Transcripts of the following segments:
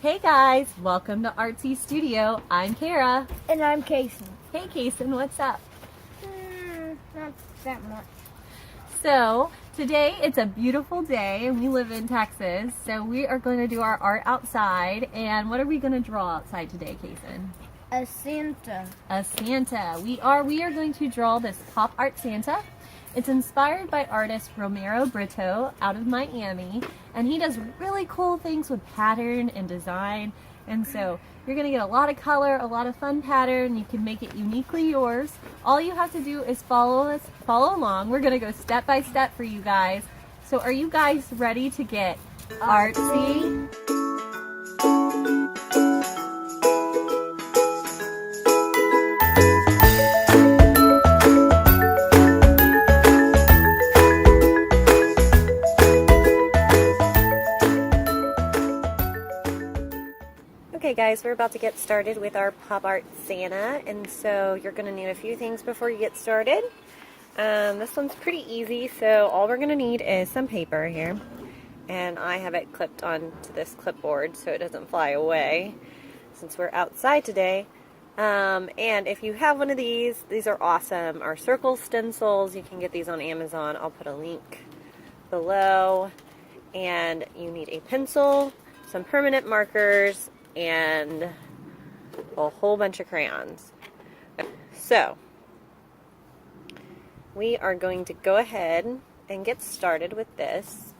Hey guys, welcome to Artsy Studio. I'm Kara. And I'm Kason. Hey Kason, what's up? Not that much. So, today it's a beautiful day and we live in Texas. So we are going to do our art outside. And what are we going to draw outside today, Kason? A Santa. A Santa. We are going to draw this pop art Santa. It's inspired by artist Romero Brito out of Miami, and he does really cool things with pattern and design. And so you're gonna get a lot of color, a lot of fun pattern. You can make it uniquely yours. All you have to do is follow along. We're gonna go step by step for you guys. So are you guys ready to get artsy? Okay guys, we're about to get started with our pop art Santa, and so you're going to need a few things before you get started. This one's pretty easy, so all we're going to need is some paper here, and I have it clipped onto this clipboard so it doesn't fly away since we're outside today. And if you have one of these are awesome. Our circle stencils, you can get these on Amazon. I'll put a link below. And you need a pencil, some permanent markers, and a whole bunch of crayons. So we are going to go ahead and get started with this.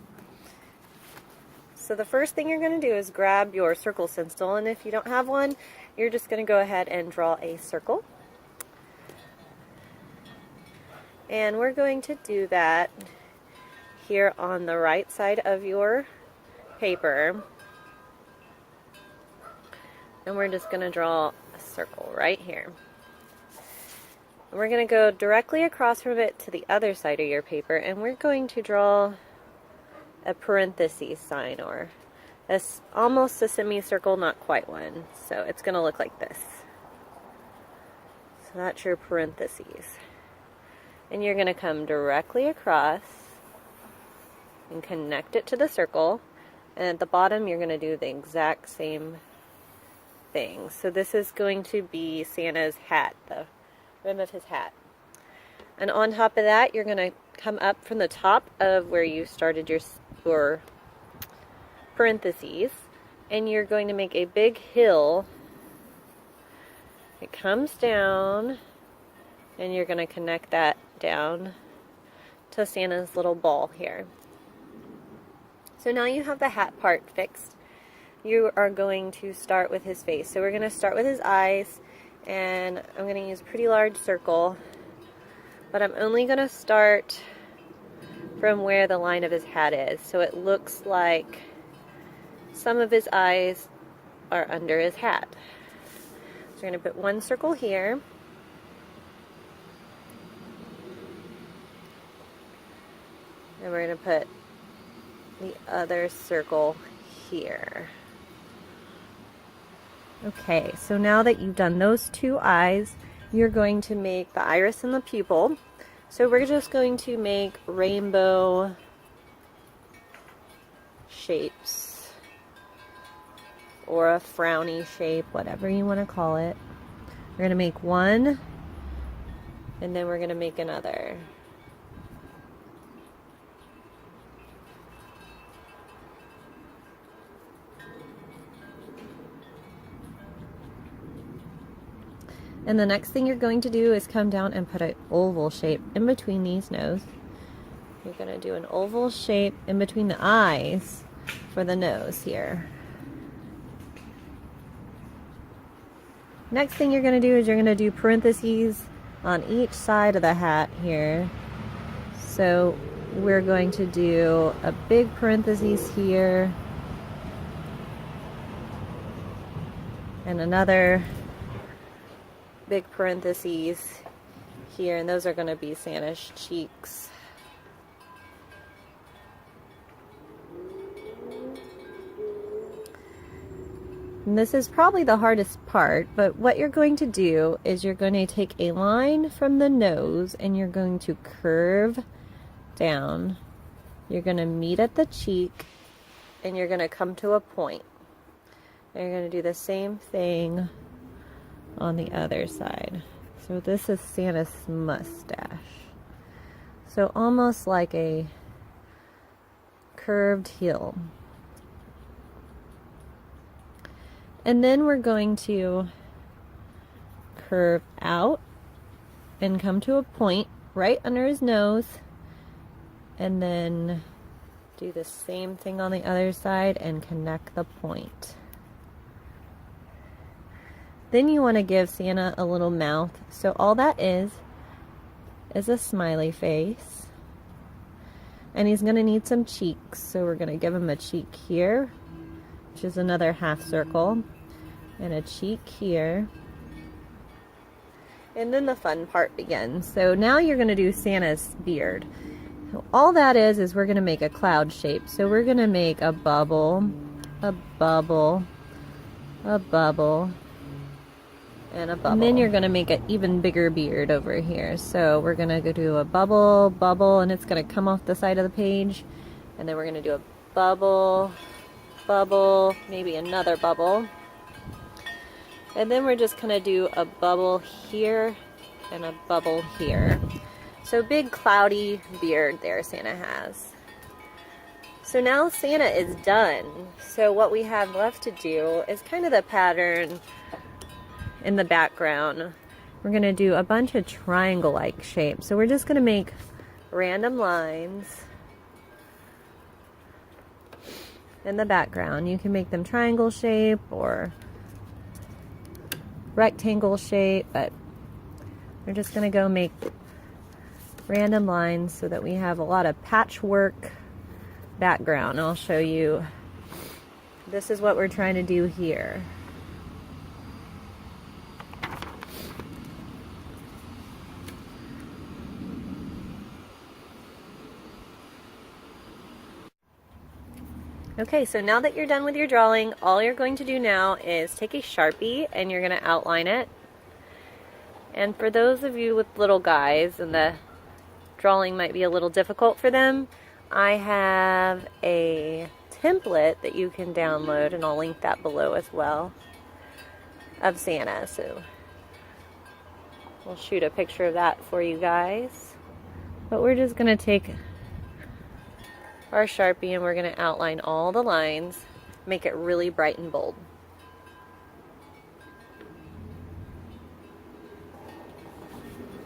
So the first thing you're going to do is grab your circle stencil, and if you don't have one, you're just going to go ahead and draw a circle. And we're going to do that here on the right side of your paper. And we're just going to draw a circle right here. And we're going to go directly across from it to the other side of your paper, and we're going to draw a parentheses sign, or almost a semicircle, not quite one. So it's going to look like this. So that's your parentheses. And you're going to come directly across and connect it to the circle. And at the bottom, you're going to do the exact same thing. So this is going to be Santa's hat, the rim of his hat. And on top of that, you're going to come up from the top of where you started your parentheses, and you're going to make a big hill. It comes down, and you're going to connect that down to Santa's little ball here. So now you have the hat part fixed. You are going to start with his face. So we're going to start with his eyes, and I'm going to use a pretty large circle, but I'm only going to start from where the line of his hat is. So it looks like some of his eyes are under his hat. So we're going to put one circle here. And we're going to put the other circle here. Okay, so now that you've done those two eyes, you're going to make the iris and the pupil. So we're just going to make rainbow shapes, or a frowny shape, whatever you want to call it. We're going to make one, and then we're going to make another. And the next thing you're going to do is come down and put an oval shape in between these nose. You're going to do an oval shape in between the eyes for the nose here. Next thing you're going to do is you're going to do parentheses on each side of the hat here. So we're going to do a big parentheses here, and another big parentheses here, and those are going to be Santa's cheeks. And this is probably the hardest part, but what you're going to do is you're going to take a line from the nose and you're going to curve down. You're going to meet at the cheek and you're going to come to a point. And you're going to do the same thing on the other side. So this is Santa's mustache. So almost like a curved heel. And then we're going to curve out and come to a point right under his nose, and then do the same thing on the other side and connect the point. Then you want to give Santa a little mouth. So all that is a smiley face. And he's going to need some cheeks. So we're going to give him a cheek here, which is another half circle, and a cheek here. And then the fun part begins. So now you're going to do Santa's beard. So all that is we're going to make a cloud shape. So we're going to make a bubble, a bubble, a bubble, and a bubble. And then you're going to make an even bigger beard over here. So we're going to go do a bubble, bubble, and it's going to come off the side of the page. And then we're going to do a bubble, bubble, maybe another bubble. And then we're just going to do a bubble here and a bubble here. So big cloudy beard there Santa has. So now Santa is done. So what we have left to do is kind of the pattern in the background. We're going to do a bunch of triangle-like shapes. So we're just going to make random lines in the background. You can make them triangle shape or rectangle shape, but we're just going to go make random lines so that we have a lot of patchwork background. I'll show you. This is what we're trying to do here. Okay, so now that you're done with your drawing, all you're going to do now is take a Sharpie and you're going to outline it. And for those of you with little guys and the drawing might be a little difficult for them, I have a template that you can download, and I'll link that below as well, of Santa. So we'll shoot a picture of that for you guys. But we're just going to take our Sharpie and we're going to outline all the lines, make it really bright and bold.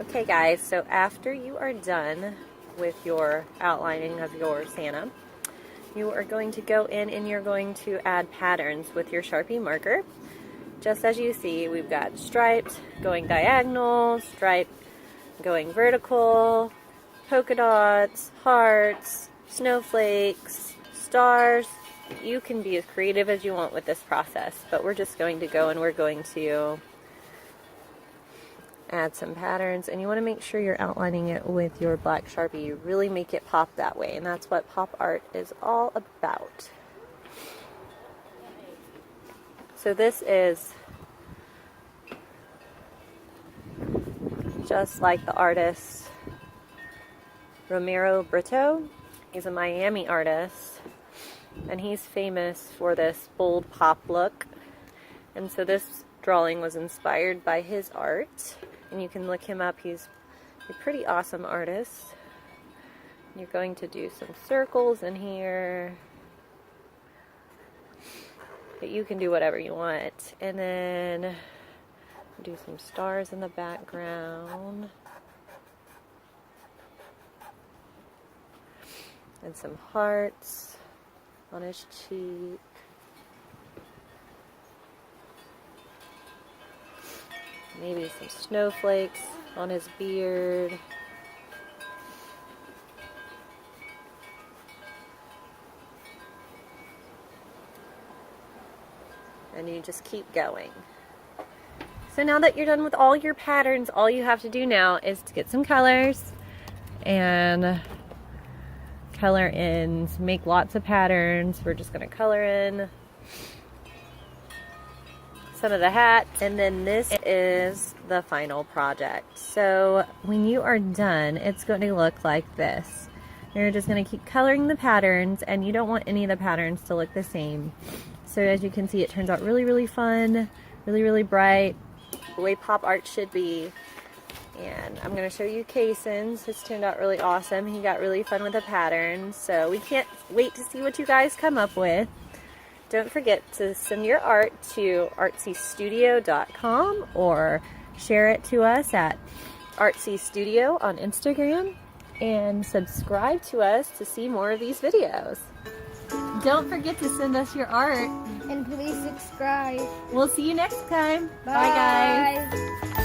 Okay guys, so after you are done with your outlining of your Santa, you are going to go in and you're going to add patterns with your Sharpie marker. Just as you see, we've got stripes going diagonal, stripe going vertical, polka dots, hearts, snowflakes, stars. You can be as creative as you want with this process, but we're just going to go and we're going to add some patterns, and you want to make sure you're outlining it with your black Sharpie. You really make it pop that way, and that's what pop art is all about. So this is just like the artist Romero Brito. He's a Miami artist, and he's famous for this bold pop look. And so this drawing was inspired by his art. And you can look him up. He's a pretty awesome artist. You're going to do some circles in here. But you can do whatever you want. And then do some stars in the background. And some hearts on his cheek. Maybe some snowflakes on his beard. And you just keep going. So now that you're done with all your patterns, all you have to do now is to get some colors and color in, make lots of patterns. We're just going to color in some of the hat, and then this is the final project. So when you are done, it's going to look like this. You're just going to keep coloring the patterns, and you don't want any of the patterns to look the same. So as you can see, it turns out really, really fun, really, really bright, the way pop art should be. And I'm going to show you Kaysen's. His turned out really awesome. He got really fun with the patterns. So we can't wait to see what you guys come up with. Don't forget to send your art to artsystudio.com or share it to us at artsystudio on Instagram. And subscribe to us to see more of these videos. Don't forget to send us your art. And please subscribe. We'll see you next time. Bye guys. Bye.